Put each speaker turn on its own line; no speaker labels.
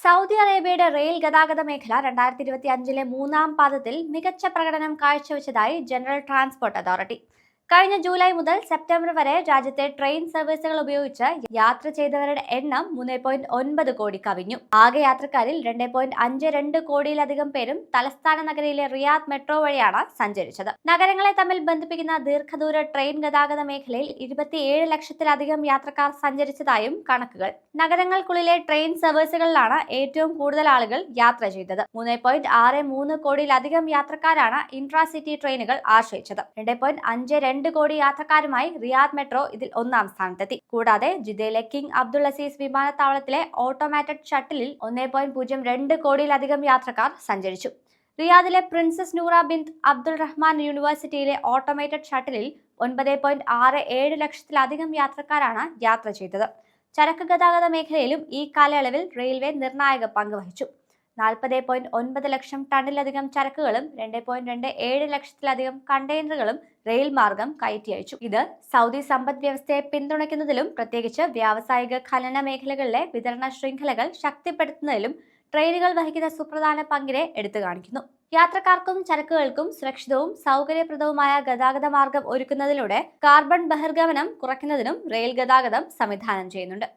Saudi അറേബ്യയുടെ rail ഗതാഗത മേഖല 2025-ലെ മൂന്നാം പാദത്തിൽ മികച്ച പ്രകടനം കാഴ്ചവെച്ചതായി ജനറൽ ട്രാൻസ്പോർട്ട് അതോറിറ്റി. കഴിഞ്ഞ ജൂലൈ മുതൽ സെപ്റ്റംബർ വരെ രാജ്യത്തെ ട്രെയിൻ സർവീസുകൾ ഉപയോഗിച്ച് യാത്ര ചെയ്തവരുടെ എണ്ണം 3.9 കോടി കവിഞ്ഞു. ആകെ യാത്രക്കാരിൽ 2.52 കോടിയിലധികം പേരും തലസ്ഥാന നഗരിയിലെ റിയാദ് മെട്രോ വഴിയാണ് സഞ്ചരിച്ചത്. നഗരങ്ങളെ തമ്മിൽ ബന്ധിപ്പിക്കുന്ന ദീർഘദൂര ട്രെയിൻ ഗതാഗത മേഖലയിൽ 27 ലക്ഷത്തിലധികം യാത്രക്കാർ സഞ്ചരിച്ചതായും കണക്കുകൾ. നഗരങ്ങൾക്കുള്ളിലെ ട്രെയിൻ സർവീസുകളിലാണ് ഏറ്റവും കൂടുതൽ ആളുകൾ യാത്ര ചെയ്തത്. 3.63 കോടിയിലധികം യാത്രക്കാരാണ് ഇൻട്രാസിറ്റി ട്രെയിനുകൾ ആശ്രയിച്ചത്. 2.52 കോടി യാത്രക്കാരുമായി റിയാദ് മെട്രോ ഇതിൽ ഒന്നാം സ്ഥാനത്തെത്തി. കൂടാതെ ജിദ്ദയിലെ കിങ് അബ്ദുൾ അസീസ് വിമാനത്താവളത്തിലെ ഓട്ടോമാറ്റഡ് ഷട്ടിലിൽ 1.02 കോടിയിലധികം യാത്രക്കാർ സഞ്ചരിച്ചു. റിയാദിലെ പ്രിൻസസ് നൂറ ബിന്ത് അബ്ദുൾ റഹ്മാൻ യൂണിവേഴ്സിറ്റിയിലെ ഓട്ടോമേറ്റഡ് ഷട്ടിലിൽ 9.67 ലക്ഷത്തിലധികം യാത്രക്കാരാണ് യാത്ര ചെയ്തത്. ചരക്ക് ഗതാഗത മേഖലയിലും ഈ കാലയളവിൽ റെയിൽവേ നിർണായക പങ്ക് വഹിച്ചു. 40.9 ലക്ഷം ടണ്ണിലധികം ചരക്കുകളും 2.27 ലക്ഷത്തിലധികം കണ്ടെയ്നറുകളും റെയിൽ മാർഗം കയറ്റി അയച്ചു. ഇത് സൗദി സമ്പദ് വ്യവസ്ഥയെ പിന്തുണയ്ക്കുന്നതിലും പ്രത്യേകിച്ച് വ്യാവസായിക ഖനന മേഖലകളിലെ വിതരണ ശൃംഖലകൾ ശക്തിപ്പെടുത്തുന്നതിലും ട്രെയിനുകൾ വഹിക്കുന്ന സുപ്രധാന പങ്കിനെ എടുത്തു കാണിക്കുന്നു. യാത്രക്കാർക്കും ചരക്കുകൾക്കും സുരക്ഷിതവും സൗകര്യപ്രദവുമായ ഗതാഗത മാർഗം ഒരുക്കുന്നതിലൂടെ കാർബൺ ബഹിർഗമനം കുറയ്ക്കുന്നതിനും റെയിൽ ഗതാഗതം സംവിധാനം ചെയ്യുന്നുണ്ട്.